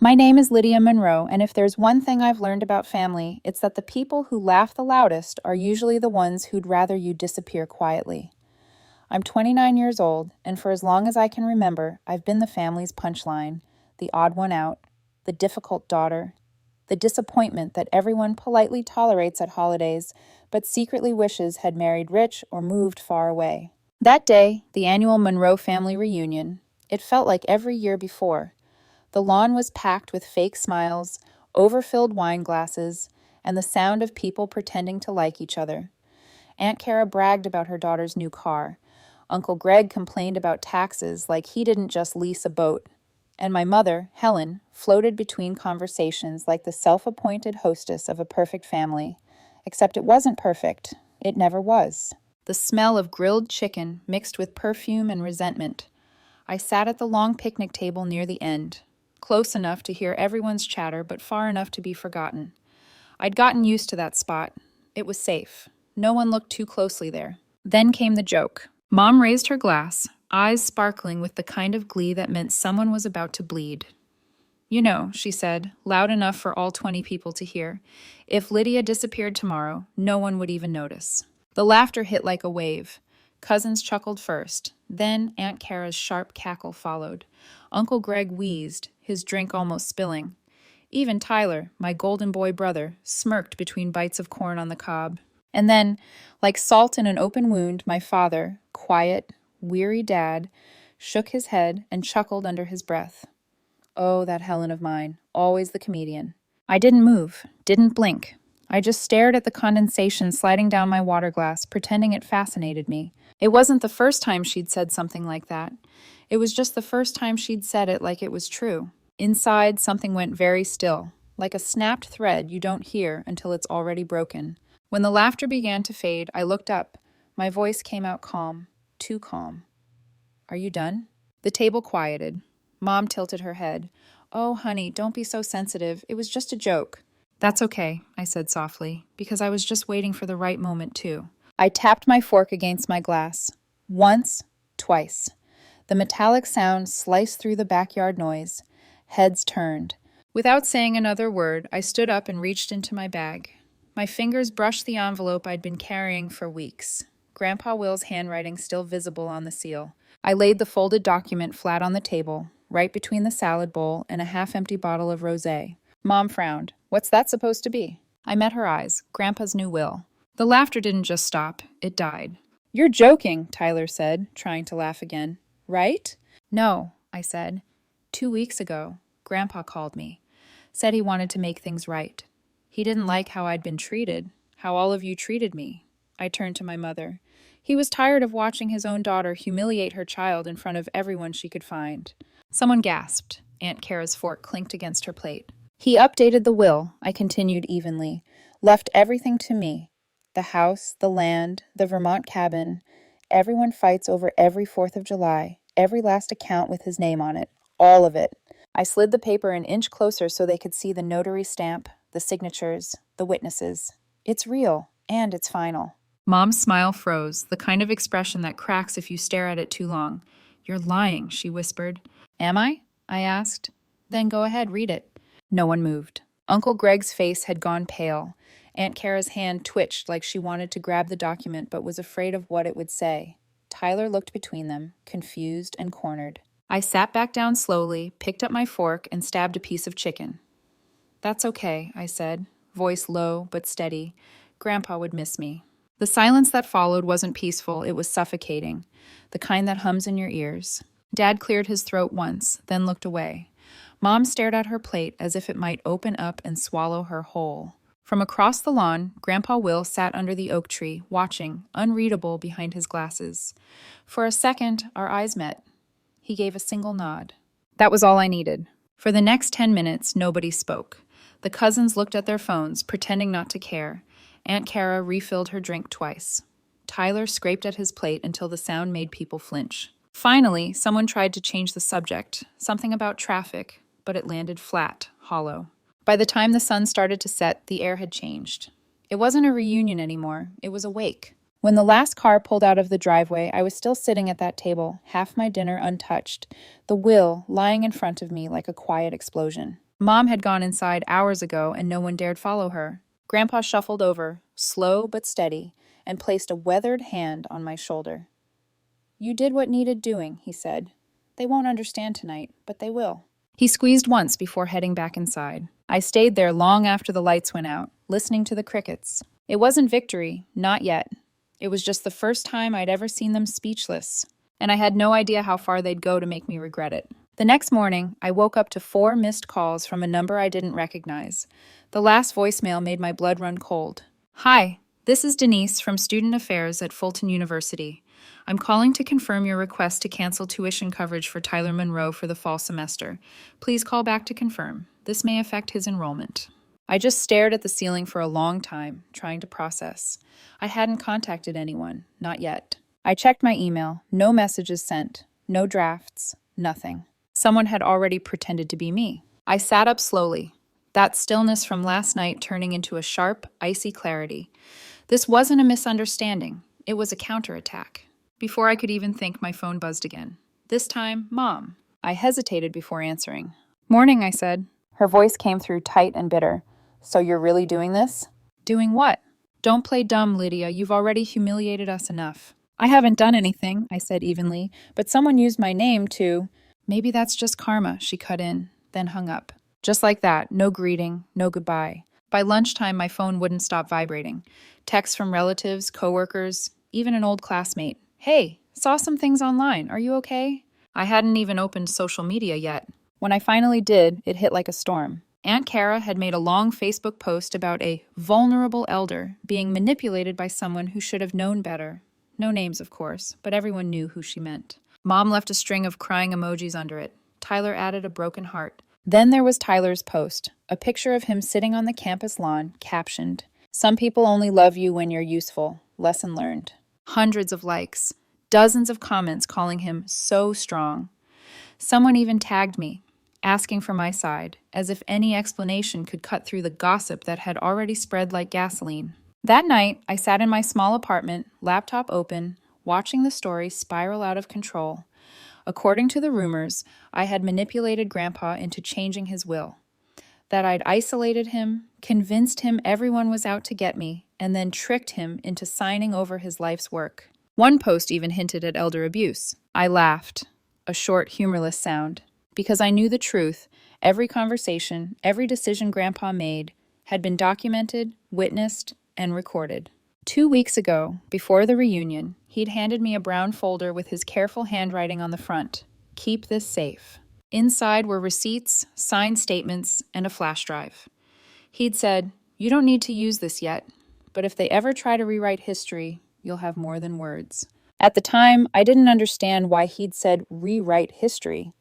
My name is Lydia Monroe, and if there's one thing I've learned about family, it's that the people who laugh the loudest are usually the ones who'd rather you disappear quietly. I'm 29 years old, and for as long as I can remember, I've been the family's punchline, the odd one out, the difficult daughter, the disappointment that everyone politely tolerates at holidays, but secretly wishes had married rich or moved far away. That day, the annual Monroe family reunion, it felt like every year before. The lawn was packed with fake smiles, overfilled wine glasses, and the sound of people pretending to like each other. Aunt Kara bragged about her daughter's new car. Uncle Greg complained about taxes like he didn't just lease a boat. And my mother, Helen, floated between conversations like the self-appointed hostess of a perfect family. Except it wasn't perfect. It never was. The smell of grilled chicken mixed with perfume and resentment. I sat at the long picnic table near the end, close enough to hear everyone's chatter, but far enough to be forgotten. I'd gotten used to that spot. It was safe. No one looked too closely there. Then came the joke. Mom raised her glass, eyes sparkling with the kind of glee that meant someone was about to bleed. "You know," she said, loud enough for all 20 people to hear, "if Lydia disappeared tomorrow, no one would even notice." The laughter hit like a wave. Cousins chuckled first. Then Aunt Kara's sharp cackle followed. Uncle Greg wheezed, his drink almost spilling. Even Tyler, my golden boy brother, smirked between bites of corn on the cob. And then, like salt in an open wound, my father, quiet, weary dad, shook his head and chuckled under his breath. Oh, that Helen of mine, always the comedian. I didn't move, didn't blink. I just stared at the condensation sliding down my water glass, pretending it fascinated me. It wasn't the first time she'd said something like that. It was just the first time she'd said it like it was true. Inside, something went very still, like a snapped thread you don't hear until it's already broken. When the laughter began to fade, I looked up. My voice came out calm, too calm. "Are you done?" The table quieted. Mom tilted her head. "Oh, honey, don't be so sensitive. It was just a joke." "That's okay," I said softly, because I was just waiting for the right moment, too. I tapped my fork against my glass. Once, twice. The metallic sound sliced through the backyard noise. Heads turned. Without saying another word, I stood up and reached into my bag. My fingers brushed the envelope I'd been carrying for weeks. Grandpa Will's handwriting still visible on the seal. I laid the folded document flat on the table, right between the salad bowl and a half-empty bottle of rosé. Mom frowned. "What's that supposed to be?" I met her eyes. Grandpa's new will. The laughter didn't just stop. It died. "You're joking," Tyler said, trying to laugh again. "Right?" "No," I said. 2 weeks ago, Grandpa called me. Said he wanted to make things right. He didn't like how I'd been treated, how all of you treated me. I turned to my mother. He was tired of watching his own daughter humiliate her child in front of everyone she could find. Someone gasped. Aunt Kara's fork clinked against her plate. "He updated the will," I continued evenly. "Left everything to me. The house, the land, the Vermont cabin. Everyone fights over every 4th of July, every last account with his name on it. All of it." I slid the paper an inch closer so they could see the notary stamp, the signatures, the witnesses. "It's real, and it's final." Mom's smile froze, the kind of expression that cracks if you stare at it too long. "You're lying," she whispered. "Am I?" I asked. "Then go ahead, read it." No one moved. Uncle Greg's face had gone pale. Aunt Kara's hand twitched like she wanted to grab the document but was afraid of what it would say. Tyler looked between them, confused and cornered. I sat back down slowly, picked up my fork, and stabbed a piece of chicken. "That's okay," I said, voice low but steady. "Grandpa would miss me." The silence that followed wasn't peaceful, it was suffocating, the kind that hums in your ears. Dad cleared his throat once, then looked away. Mom stared at her plate as if it might open up and swallow her whole. From across the lawn, Grandpa Will sat under the oak tree, watching, unreadable behind his glasses. For a second, our eyes met. He gave a single nod. That was all I needed. For the next 10 minutes, nobody spoke. The cousins looked at their phones, pretending not to care. Aunt Kara refilled her drink twice. Tyler scraped at his plate until the sound made people flinch. Finally, someone tried to change the subject, something about traffic, but it landed flat, hollow. By the time the sun started to set, the air had changed. It wasn't a reunion anymore, it was a wake. When the last car pulled out of the driveway, I was still sitting at that table, half my dinner untouched, the will lying in front of me like a quiet explosion. Mom had gone inside hours ago and no one dared follow her. Grandpa shuffled over, slow but steady, and placed a weathered hand on my shoulder. "You did what needed doing," he said. "They won't understand tonight, but they will." He squeezed once before heading back inside. I stayed there long after the lights went out, listening to the crickets. It wasn't victory, not yet. It was just the first time I'd ever seen them speechless, and I had no idea how far they'd go to make me regret it. The next morning, I woke up to 4 missed calls from a number I didn't recognize. The last voicemail made my blood run cold. "Hi, this is Denise from Student Affairs at Fulton University. I'm calling to confirm your request to cancel tuition coverage for Tyler Monroe for the fall semester. Please call back to confirm. This may affect his enrollment." I just stared at the ceiling for a long time, trying to process. I hadn't contacted anyone, not yet. I checked my email. No messages sent. No drafts. Nothing. Someone had already pretended to be me. I sat up slowly, that stillness from last night turning into a sharp, icy clarity. This wasn't a misunderstanding. It was a counterattack. Before I could even think, my phone buzzed again. This time, Mom. I hesitated before answering. "Morning," I said. Her voice came through tight and bitter. "So you're really doing this?" "Doing what?" "Don't play dumb, Lydia. You've already humiliated us enough." "I haven't done anything," I said evenly, "but someone used my name to—" "Maybe that's just karma," she cut in, then hung up. Just like that, no greeting, no goodbye. By lunchtime, my phone wouldn't stop vibrating. Texts from relatives, coworkers, even an old classmate. "Hey, saw some things online. Are you okay?" I hadn't even opened social media yet. When I finally did, it hit like a storm. Aunt Kara had made a long Facebook post about a vulnerable elder being manipulated by someone who should have known better. No names, of course, but everyone knew who she meant. Mom left a string of crying emojis under it. Tyler added a broken heart. Then there was Tyler's post, a picture of him sitting on the campus lawn, captioned, "Some people only love you when you're useful. Lesson learned." Hundreds of likes, dozens of comments calling him so strong. Someone even tagged me, asking for my side, as if any explanation could cut through the gossip that had already spread like gasoline. That night, I sat in my small apartment, laptop open, watching the story spiral out of control. According to the rumors, I had manipulated Grandpa into changing his will. That I'd isolated him, convinced him everyone was out to get me, and then tricked him into signing over his life's work. One post even hinted at elder abuse. I laughed, a short, humorless sound, because I knew the truth. Every conversation, every decision Grandpa made had been documented, witnessed, and recorded. 2 weeks ago, before the reunion, he'd handed me a brown folder with his careful handwriting on the front. "Keep this safe." Inside were receipts, signed statements, and a flash drive. He'd said, "You don't need to use this yet, but if they ever try to rewrite history, you'll have more than words." At the time, I didn't understand why he'd said rewrite history.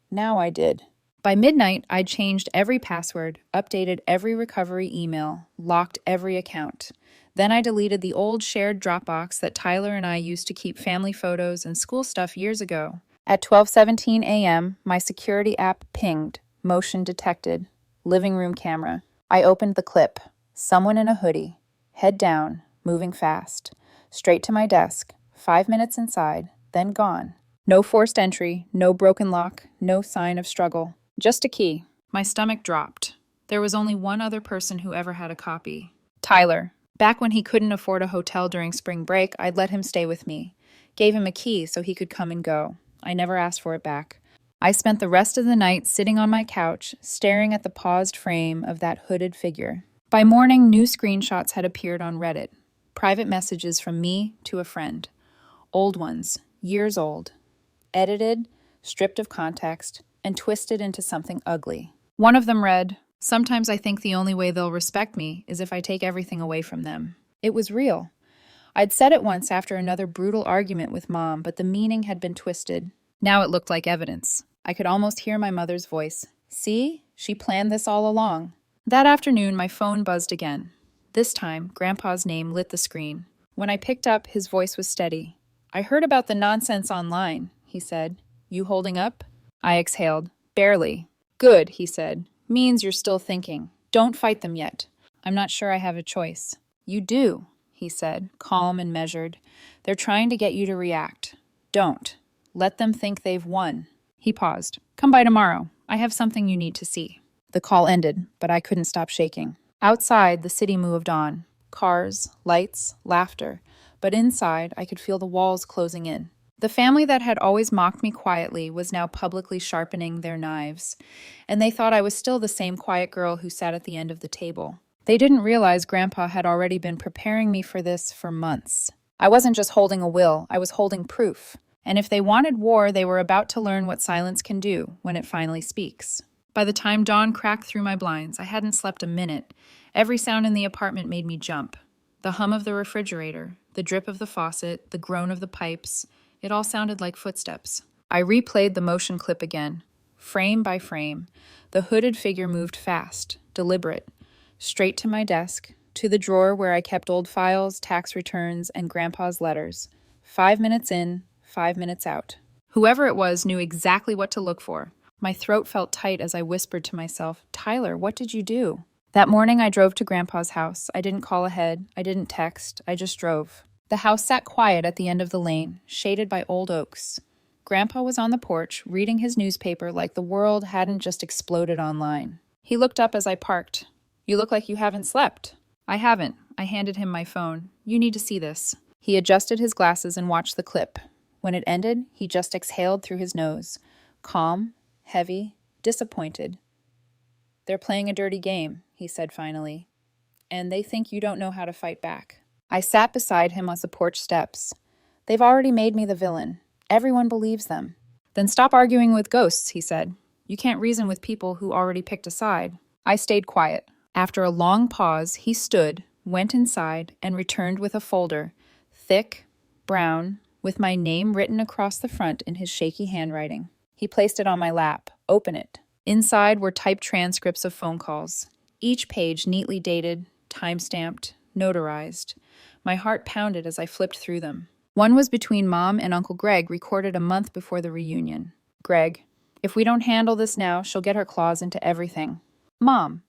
Now I did. By midnight, I'd changed every password, updated every recovery email, locked every account. Then I deleted the old shared Dropbox that Tyler and I used to keep family photos and school stuff years ago. At 12:17 a.m., my security app pinged, motion detected, living room camera. I opened the clip. Someone in a hoodie, head down, moving fast. Straight to my desk, 5 minutes inside, then gone. No forced entry, no broken lock, no sign of struggle. Just a key. My stomach dropped. There was only one other person who ever had a copy. Tyler. Back when he couldn't afford a hotel during spring break, I'd let him stay with me. Gave him a key so he could come and go. I never asked for it back. I spent the rest of the night sitting on my couch, staring at the paused frame of that hooded figure. By morning, new screenshots had appeared on Reddit. Private messages from me to a friend. Old ones, years old. Edited, stripped of context, and twisted into something ugly. One of them read, "Sometimes I think the only way they'll respect me is if I take everything away from them." It was real. I'd said it once after another brutal argument with Mom, but the meaning had been twisted. Now it looked like evidence. I could almost hear my mother's voice. "See? She planned this all along." That afternoon, my phone buzzed again. This time, Grandpa's name lit the screen. When I picked up, his voice was steady. "I heard about the nonsense online," he said. "You holding up?" I exhaled. "Barely." "Good," he said. "Means you're still thinking. Don't fight them yet." "I'm not sure I have a choice." "You do," he said, calm and measured. "They're trying to get you to react. Don't. Let them think they've won." He paused. "Come by tomorrow. I have something you need to see." The call ended, but I couldn't stop shaking. Outside, the city moved on. Cars, lights, laughter. But inside, I could feel the walls closing in. The family that had always mocked me quietly was now publicly sharpening their knives, and they thought I was still the same quiet girl who sat at the end of the table. They didn't realize Grandpa had already been preparing me for this for months. I wasn't just holding a will, I was holding proof. And if they wanted war, they were about to learn what silence can do when it finally speaks. By the time dawn cracked through my blinds, I hadn't slept a minute. Every sound in the apartment made me jump. The hum of the refrigerator, the drip of the faucet, the groan of the pipes, it all sounded like footsteps. I replayed the motion clip again. Frame by frame, the hooded figure moved fast, deliberate, straight to my desk, to the drawer where I kept old files, tax returns, and Grandpa's letters. 5 minutes in, 5 minutes out. Whoever it was knew exactly what to look for. My throat felt tight as I whispered to myself, "Tyler, what did you do?" That morning I drove to Grandpa's house. I didn't call ahead. I didn't text. I just drove. The house sat quiet at the end of the lane, shaded by old oaks. Grandpa was on the porch, reading his newspaper like the world hadn't just exploded online. He looked up as I parked. "You look like you haven't slept." "I haven't." I handed him my phone. "You need to see this." He adjusted his glasses and watched the clip. When it ended, he just exhaled through his nose. Calm, heavy, disappointed. "They're playing a dirty game," he said finally. "And they think you don't know how to fight back." I sat beside him on the porch steps. "They've already made me the villain. Everyone believes them." "Then stop arguing with ghosts," he said. "You can't reason with people who already picked a side." I stayed quiet. After a long pause, he stood, went inside, and returned with a folder, thick, brown, with my name written across the front in his shaky handwriting. He placed it on my lap. "Open it." Inside were typed transcripts of phone calls, each page neatly dated, time-stamped, notarized. My heart pounded as I flipped through them. One was between Mom and Uncle Greg, recorded a month before the reunion. "Greg, if we don't handle this now, she'll get her claws into everything." "Mom,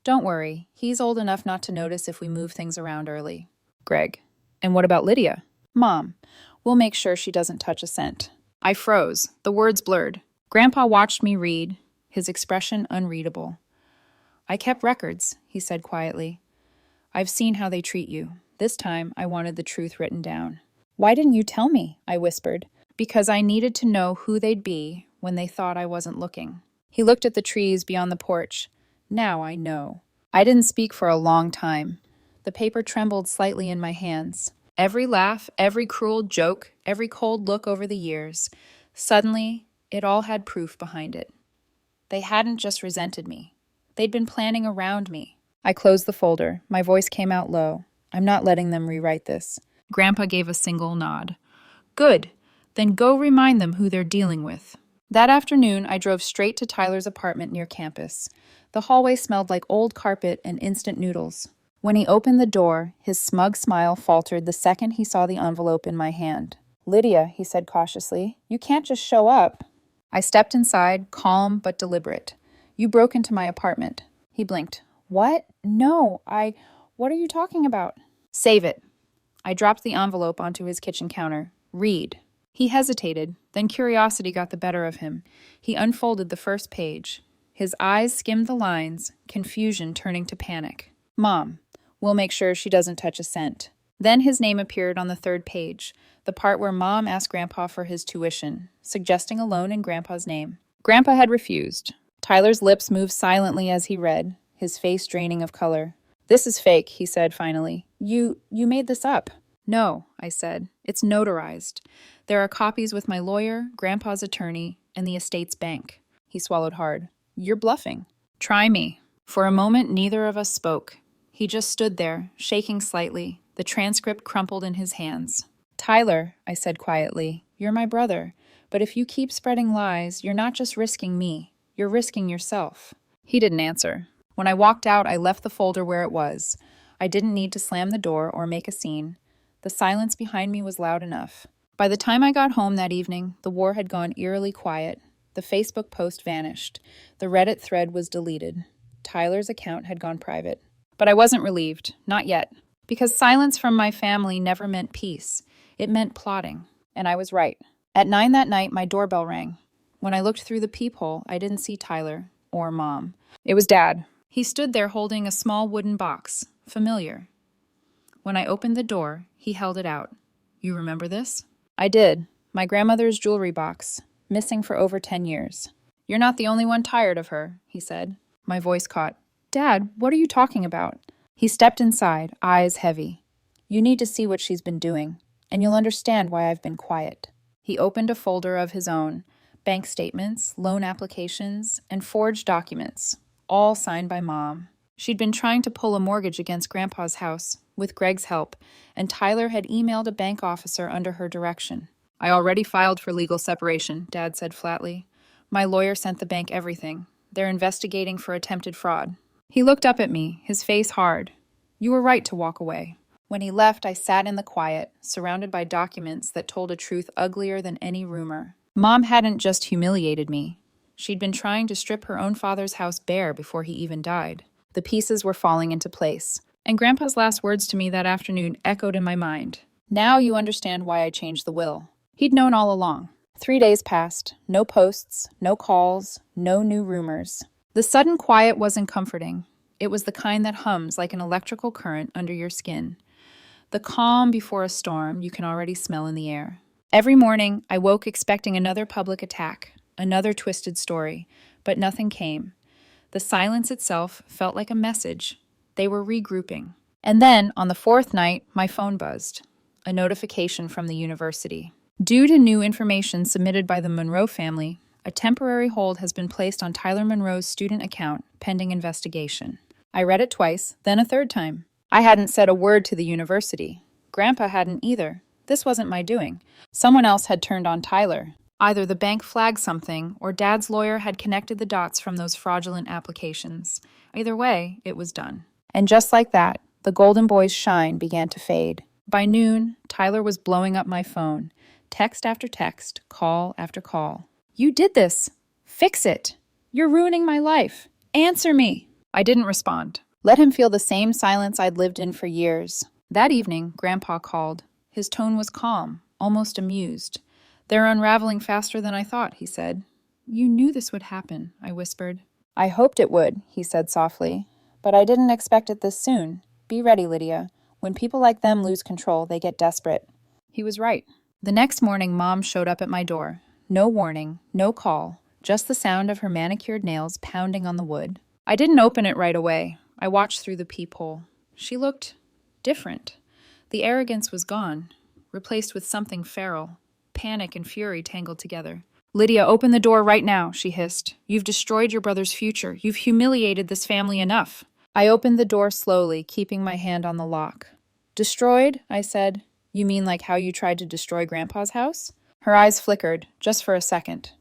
don't worry. He's old enough not to notice if we move things around early." "Greg, and what about Lydia?" "Mom, we'll make sure she doesn't touch a cent." I froze. The words blurred. Grandpa watched me read, his expression unreadable. "I kept records," he said quietly. "I've seen how they treat you. This time, I wanted the truth written down." "Why didn't you tell me?" I whispered. "Because I needed to know who they'd be when they thought I wasn't looking." He looked at the trees beyond the porch. "Now I know." I didn't speak for a long time. The paper trembled slightly in my hands. Every laugh, every cruel joke, every cold look over the years. Suddenly, it all had proof behind it. They hadn't just resented me. They'd been planning around me. I closed the folder. My voice came out low. "I'm not letting them rewrite this." Grandpa gave a single nod. "Good. Then go remind them who they're dealing with." That afternoon, I drove straight to Tyler's apartment near campus. The hallway smelled like old carpet and instant noodles. When he opened the door, his smug smile faltered the second he saw the envelope in my hand. "Lydia," he said cautiously, "you can't just show up." I stepped inside, calm but deliberate. "You broke into my apartment." He blinked. "What? No, what are you talking about?" "Save it." I dropped the envelope onto his kitchen counter. "Read." He hesitated, then curiosity got the better of him. He unfolded the first page. His eyes skimmed the lines, confusion turning to panic. "Mom, we'll make sure she doesn't touch a cent." Then his name appeared on the third page, the part where Mom asked Grandpa for his tuition, suggesting a loan in Grandpa's name. Grandpa had refused. Tyler's lips moved silently as he read, his face draining of color. "This is fake," he said finally. You made this up." "No," I said. "It's notarized. There are copies with my lawyer, Grandpa's attorney, and the estate's bank." He swallowed hard. "You're bluffing." "Try me." For a moment, neither of us spoke. He just stood there, shaking slightly, the transcript crumpled in his hands. "Tyler," I said quietly, "you're my brother, but if you keep spreading lies, you're not just risking me, you're risking yourself." He didn't answer. When I walked out, I left the folder where it was. I didn't need to slam the door or make a scene. The silence behind me was loud enough. By the time I got home that evening, the war had gone eerily quiet. The Facebook post vanished. The Reddit thread was deleted. Tyler's account had gone private. But I wasn't relieved, not yet, because silence from my family never meant peace. It meant plotting, and I was right. At 9 that night, my doorbell rang. When I looked through the peephole, I didn't see Tyler, or Mom. It was Dad. He stood there holding a small wooden box, familiar. When I opened the door, he held it out. You remember this? I did. My grandmother's jewelry box, missing for over 10 years. You're not the only one tired of her, he said. My voice caught. Dad, what are you talking about? He stepped inside, eyes heavy. You need to see what she's been doing, and you'll understand why I've been quiet. He opened a folder of his own, bank statements, loan applications, and forged documents, all signed by Mom. She'd been trying to pull a mortgage against Grandpa's house, with Greg's help, and Tyler had emailed a bank officer under her direction. I already filed for legal separation, Dad said flatly. My lawyer sent the bank everything. They're investigating for attempted fraud. He looked up at me, his face hard. You were right to walk away. When he left, I sat in the quiet, surrounded by documents that told a truth uglier than any rumor. Mom hadn't just humiliated me. She'd been trying to strip her own father's house bare before he even died. The pieces were falling into place, and Grandpa's last words to me that afternoon echoed in my mind. Now you understand why I changed the will. He'd known all along. 3 days passed, no posts, no calls, no new rumors. The sudden quiet wasn't comforting. It was the kind that hums like an electrical current under your skin. The calm before a storm you can already smell in the air. Every morning, I woke expecting another public attack, another twisted story, but nothing came. The silence itself felt like a message. They were regrouping. And then, on the fourth night, my phone buzzed. A notification from the university. Due to new information submitted by the Monroe family, a temporary hold has been placed on Tyler Monroe's student account, pending investigation. I read it twice, then a third time. I hadn't said a word to the university. Grandpa hadn't either. This wasn't my doing. Someone else had turned on Tyler. Either the bank flagged something, or Dad's lawyer had connected the dots from those fraudulent applications. Either way, it was done. And just like that, the Golden Boy's shine began to fade. By noon, Tyler was blowing up my phone. Text after text, call after call. You did this. Fix it. You're ruining my life. Answer me. I didn't respond. Let him feel the same silence I'd lived in for years. That evening, Grandpa called. His tone was calm, almost amused. They're unraveling faster than I thought, he said. You knew this would happen, I whispered. I hoped it would, he said softly. But I didn't expect it this soon. Be ready, Lydia. When people like them lose control, they get desperate. He was right. The next morning, Mom showed up at my door. No warning, no call, just the sound of her manicured nails pounding on the wood. I didn't open it right away. I watched through the peephole. She looked different. The arrogance was gone, replaced with something feral. Panic and fury tangled together. Lydia, open the door right now, she hissed. You've destroyed your brother's future. You've humiliated this family enough. I opened the door slowly, keeping my hand on the lock. Destroyed? I said. You mean like how you tried to destroy Grandpa's house? Her eyes flickered, just for a second.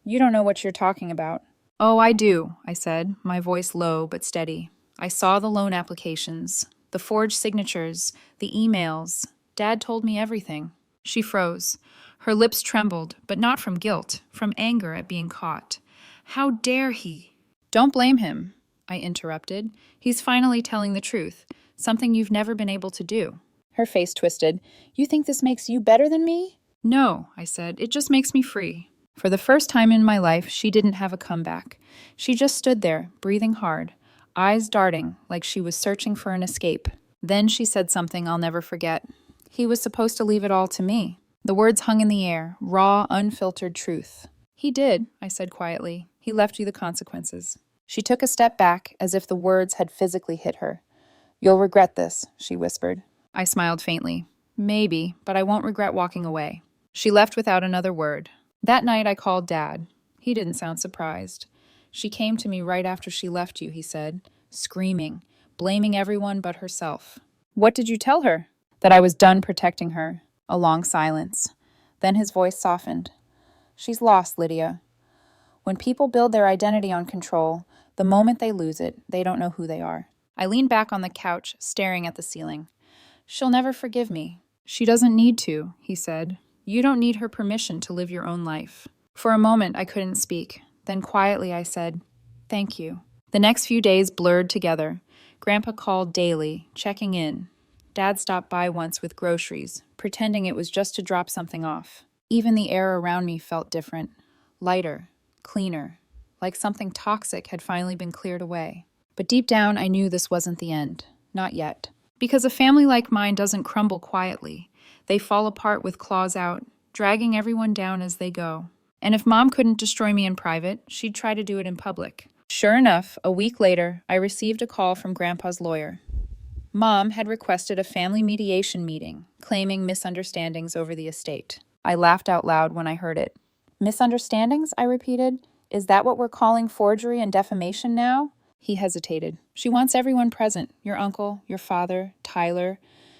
You don't know what you're talking about. Oh, I do, I said, my voice low but steady. I saw the loan applications, the forged signatures, the emails. Dad told me everything. She froze. Her lips trembled, but not from guilt, from anger at being caught. How dare he? Don't blame him, I interrupted. He's finally telling the truth, something you've never been able to do. Her face twisted. You think this makes you better than me? No, I said. It just makes me free. For the first time in my life, she didn't have a comeback. She just stood there, breathing hard, eyes darting like she was searching for an escape. Then she said something I'll never forget. He was supposed to leave it all to me. The words hung in the air, raw, unfiltered truth. He did, I said quietly. He left you the consequences. She took a step back, as if the words had physically hit her. You'll regret this, she whispered. I smiled faintly. Maybe, but I won't regret walking away. She left without another word. That night I called Dad. He didn't sound surprised. She came to me right after she left you, he said, screaming, blaming everyone but herself. What did you tell her? That I was done protecting her. A long silence. Then his voice softened. She's lost, Lydia. When people build their identity on control, the moment they lose it, they don't know who they are. I leaned back on the couch, staring at the ceiling. She'll never forgive me. She doesn't need to, he said. You don't need her permission to live your own life. For a moment, I couldn't speak. Then quietly I said, thank you. The next few days blurred together. Grandpa called daily, checking in. Dad stopped by once with groceries, pretending it was just to drop something off. Even the air around me felt different. Lighter, cleaner. like something toxic had finally been cleared away. But deep down, I knew this wasn't the end. Not yet. Because a family like mine doesn't crumble quietly. They fall apart with claws out, dragging everyone down as they go. And if Mom couldn't destroy me in private, she'd try to do it in public. Sure enough, a week later, I received a call from Grandpa's lawyer. Mom had requested a family mediation meeting, claiming misunderstandings over the estate. I laughed out loud when I heard it. Misunderstandings? I repeated. Is that what we're calling forgery and defamation now? He hesitated. She wants everyone present. Your uncle, your father, Tyler.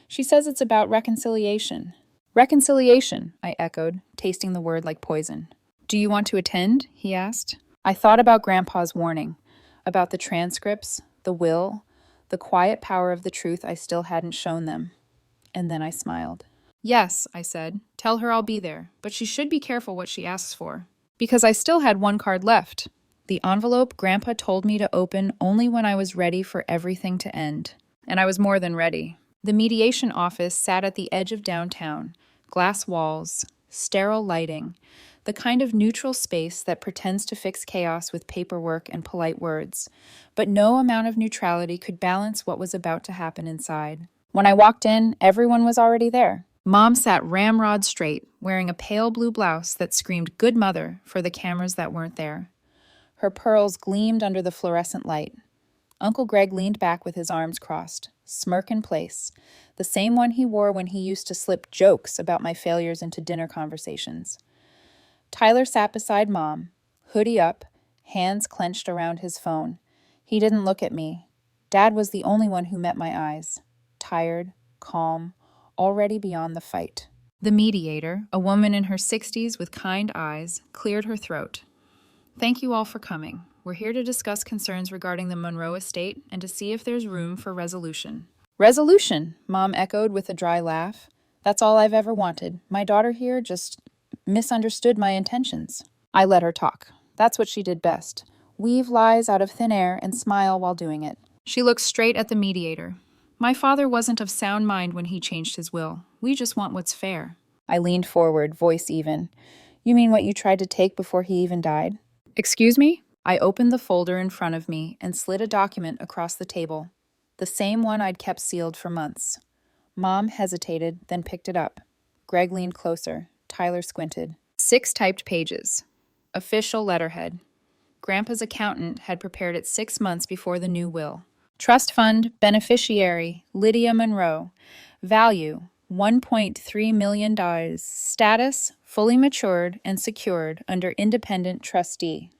She says it's about reconciliation. Reconciliation, I echoed, tasting the word like poison. Do you want to attend? He asked. I thought about Grandpa's warning, about the transcripts, the will, the quiet power of the truth I still hadn't shown them. And then I smiled. Yes, I said. Tell her I'll be there, but she should be careful what she asks for. Because I still had one card left. The envelope Grandpa told me to open only when I was ready for everything to end. And I was more than ready. The mediation office sat at the edge of downtown. Glass walls, sterile lighting, the kind of neutral space that pretends to fix chaos with paperwork and polite words. But no amount of neutrality could balance what was about to happen inside. When I walked in, everyone was already there. Mom sat ramrod straight, wearing a pale blue blouse that screamed "Good Mother" for the cameras that weren't there. Her pearls gleamed under the fluorescent light. Uncle Greg leaned back with his arms crossed, smirk in place, the same one he wore when he used to slip jokes about my failures into dinner conversations. Tyler sat beside Mom, hoodie up, hands clenched around his phone. He didn't look at me. Dad was the only one who met my eyes, tired, calm, already beyond the fight. The mediator, a woman in her 60s with kind eyes, cleared her throat. Thank you all for coming. We're here to discuss concerns regarding the Monroe estate and to see if there's room for resolution. Resolution, Mom echoed with a dry laugh. That's all I've ever wanted. My daughter here just misunderstood my intentions. I let her talk. That's what she did best. Weave lies out of thin air and smile while doing it. She looked straight at the mediator. My father wasn't of sound mind when he changed his will. We just want what's fair. I leaned forward, voice even. You mean what you tried to take before he even died? Excuse me? I opened the folder in front of me and slid a document across the table. The same one I'd kept sealed for months. Mom hesitated, then picked it up. Greg leaned closer. Tyler squinted. 6 typed pages. Official letterhead. Grandpa's accountant had prepared it 6 months before the new will. Trust fund, beneficiary, Lydia Monroe. Value, $1.3 million. Status, fully matured and secured under independent trustee.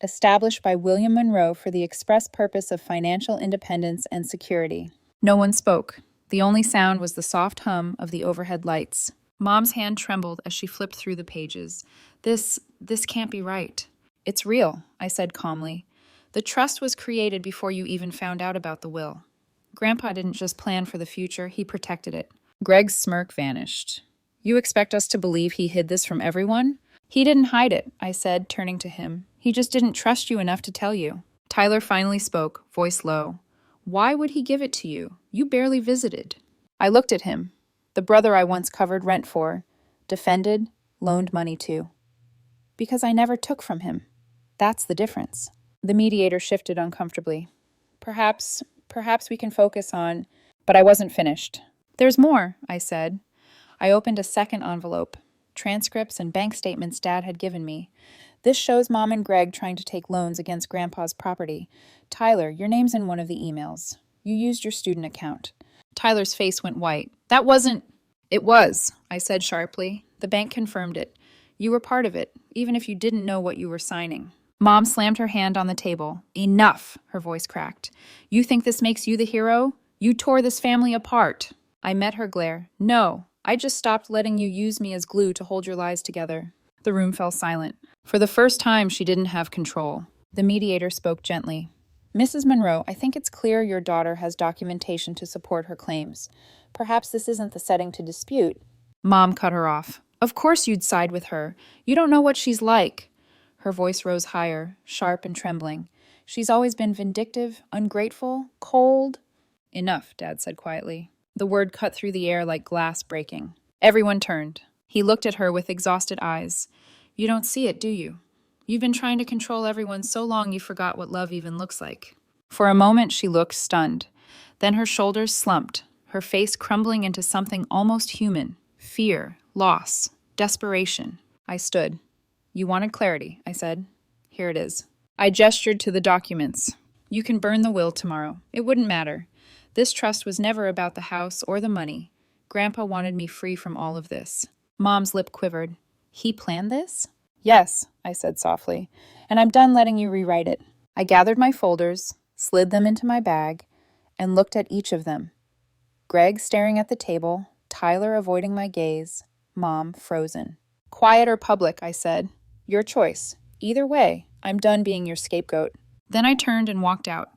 Established by William Monroe for the express purpose of financial independence and security. No one spoke. The only sound was the soft hum of the overhead lights. Mom's hand trembled as she flipped through the pages. This can't be right. It's real, I said calmly. The trust was created before you even found out about the will. Grandpa didn't just plan for the future, he protected it. Greg's smirk vanished. You expect us to believe he hid this from everyone? He didn't hide it, I said, turning to him. He just didn't trust you enough to tell you. Tyler finally spoke, voice low. Why would he give it to you? You barely visited. I looked at him. The brother I once covered rent for, defended, loaned money to. Because I never took from him. That's the difference. The mediator shifted uncomfortably. Perhaps we can focus on... But I wasn't finished. There's more, I said. I opened a second envelope. Transcripts and bank statements Dad had given me. This shows Mom and Greg trying to take loans against Grandpa's property. Tyler, your name's in one of the emails. You used your student account. Tyler's face went white. That wasn't... It was, I said sharply. The bank confirmed it. You were part of it, even if you didn't know what you were signing. Mom slammed her hand on the table. Enough, her voice cracked. You think this makes you the hero? You tore this family apart. I met her glare. No, I just stopped letting you use me as glue to hold your lies together. The room fell silent. For the first time, she didn't have control. The mediator spoke gently. Mrs. Monroe, I think it's clear your daughter has documentation to support her claims. Perhaps this isn't the setting to dispute. Mom cut her off. Of course you'd side with her. You don't know what she's like. Her voice rose higher, sharp and trembling. She's always been vindictive, ungrateful, cold. Enough, Dad said quietly. The word cut through the air like glass breaking. Everyone turned. He looked at her with exhausted eyes. You don't see it, do you? You've been trying to control everyone so long you forgot what love even looks like. For a moment, she looked stunned. Then her shoulders slumped, her face crumbling into something almost human. Fear, loss, desperation. I stood. You wanted clarity, I said. Here it is. I gestured to the documents. You can burn the will tomorrow. It wouldn't matter. This trust was never about the house or the money. Grandpa wanted me free from all of this. Mom's lip quivered. He planned this? Yes, I said softly, and I'm done letting you rewrite it. I gathered my folders, slid them into my bag, and looked at each of them. Greg staring at the table, Tyler avoiding my gaze, Mom frozen. Quiet or public, I said. Your choice. Either way, I'm done being your scapegoat. Then I turned and walked out,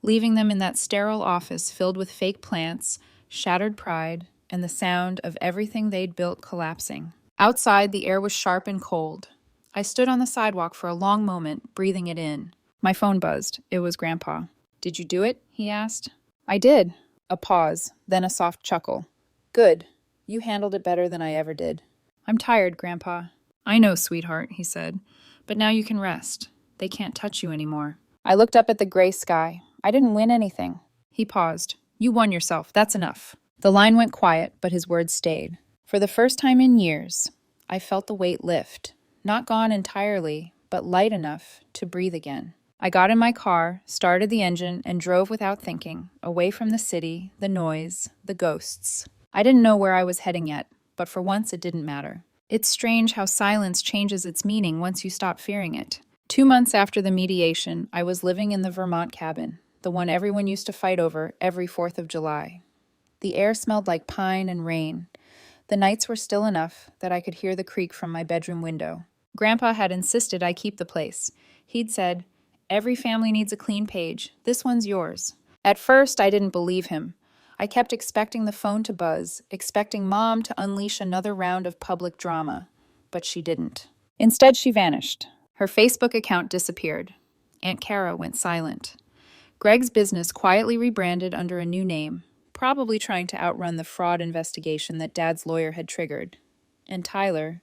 leaving them in that sterile office filled with fake plants, shattered pride, and the sound of everything they'd built collapsing. Outside, the air was sharp and cold. I stood on the sidewalk for a long moment, breathing it in. My phone buzzed. It was Grandpa. Did you do it? He asked. I did. A pause, then a soft chuckle. Good. You handled it better than I ever did. I'm tired, Grandpa. I know, sweetheart, he said. But now you can rest. They can't touch you anymore. I looked up at the gray sky. I didn't win anything. He paused. You won yourself. That's enough. The line went quiet, but his words stayed. For the first time in years, I felt the weight lift. Not gone entirely, but light enough to breathe again. I got in my car, started the engine, and drove without thinking, away from the city, the noise, the ghosts. I didn't know where I was heading yet, but for once it didn't matter. It's strange how silence changes its meaning once you stop fearing it. 2 months after the mediation, I was living in the Vermont cabin, the one everyone used to fight over every 4th of July. The air smelled like pine and rain. The nights were still enough that I could hear the creak from my bedroom window. Grandpa had insisted I keep the place. He'd said, every family needs a clean page. This one's yours. At first, I didn't believe him. I kept expecting the phone to buzz, expecting Mom to unleash another round of public drama. But she didn't. Instead, she vanished. Her Facebook account disappeared. Aunt Kara went silent. Greg's business quietly rebranded under a new name, probably trying to outrun the fraud investigation that Dad's lawyer had triggered. And Tyler,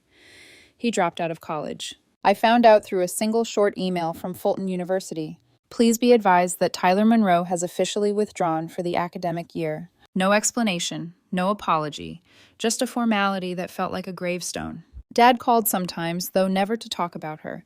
he dropped out of college. I found out through a single short email from Fulton University. Please be advised that Tyler Monroe has officially withdrawn for the academic year. No explanation, no apology, just a formality that felt like a gravestone. Dad called sometimes, though never to talk about her.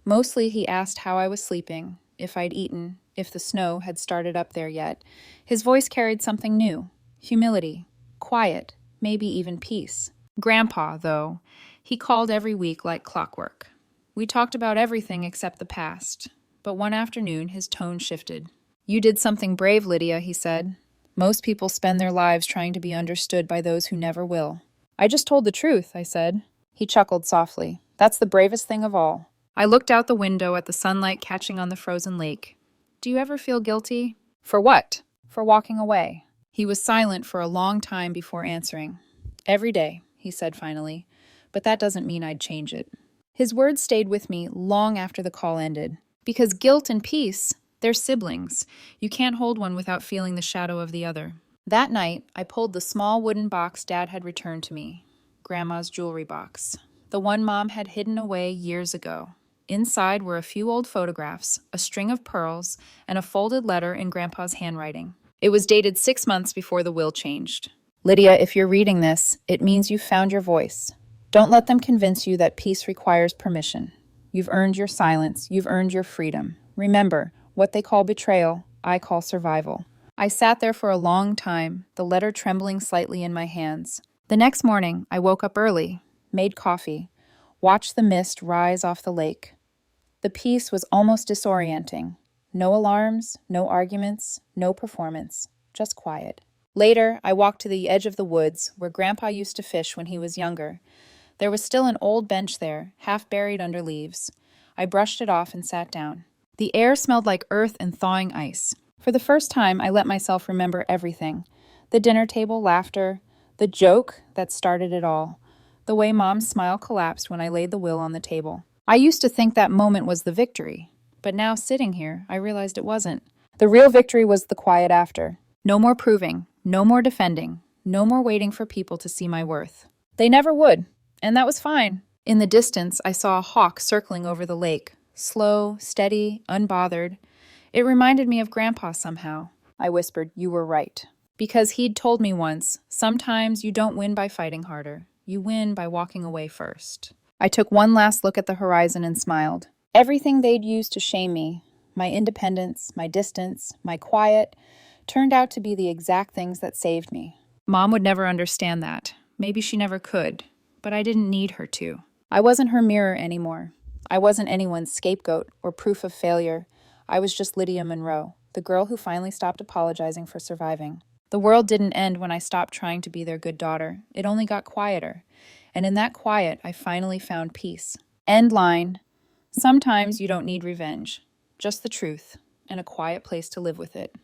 Mostly he asked how I was sleeping, if I'd eaten, if the snow had started up there yet. His voice carried something new. Humility. Quiet. Maybe even peace. Grandpa, though, he called every week like clockwork. We talked about everything except the past. But one afternoon, his tone shifted. You did something brave, Lydia, he said. Most people spend their lives trying to be understood by those who never will. I just told the truth, I said. He chuckled softly. That's the bravest thing of all. I looked out the window at the sunlight catching on the frozen lake. Do you ever feel guilty? For what? For walking away. He was silent for a long time before answering. Every day, he said finally. But that doesn't mean I'd change it. His words stayed with me long after the call ended. Because guilt and peace, they're siblings. You can't hold one without feeling the shadow of the other. That night, I pulled the small wooden box Dad had returned to me. Grandma's jewelry box. The one Mom had hidden away years ago. Inside were a few old photographs, a string of pearls, and a folded letter in Grandpa's handwriting. It was dated 6 months before the will changed. Lydia, if you're reading this, it means you've found your voice. Don't let them convince you that peace requires permission. You've earned your silence. You've earned your freedom. Remember, what they call betrayal, I call survival. I sat there for a long time, the letter trembling slightly in my hands. The next morning, I woke up early, made coffee, watched the mist rise off the lake. The peace was almost disorienting. No alarms, no arguments, no performance, just quiet. Later, I walked to the edge of the woods where Grandpa used to fish when he was younger. There was still an old bench there, half buried under leaves. I brushed it off and sat down. The air smelled like earth and thawing ice. For the first time, I let myself remember everything. The dinner table laughter, the joke that started it all, the way Mom's smile collapsed when I laid the will on the table. I used to think that moment was the victory, but now sitting here, I realized it wasn't. The real victory was the quiet after. No more proving, no more defending, no more waiting for people to see my worth. They never would. And that was fine. In the distance, I saw a hawk circling over the lake, Slow, steady, unbothered. It reminded me of Grandpa somehow. I whispered, "You were right." Because he'd told me once, sometimes you don't win by fighting harder. You win by walking away first. I took one last look at the horizon and smiled. Everything they'd used to shame me, my independence, my distance, my quiet, turned out to be the exact things that saved me. Mom would never understand that. Maybe she never could, but I didn't need her to. I wasn't her mirror anymore. I wasn't anyone's scapegoat or proof of failure. I was just Lydia Monroe, the girl who finally stopped apologizing for surviving. The world didn't end when I stopped trying to be their good daughter. It only got quieter. And in that quiet, I finally found peace. End line. Sometimes you don't need revenge, just the truth and a quiet place to live with it.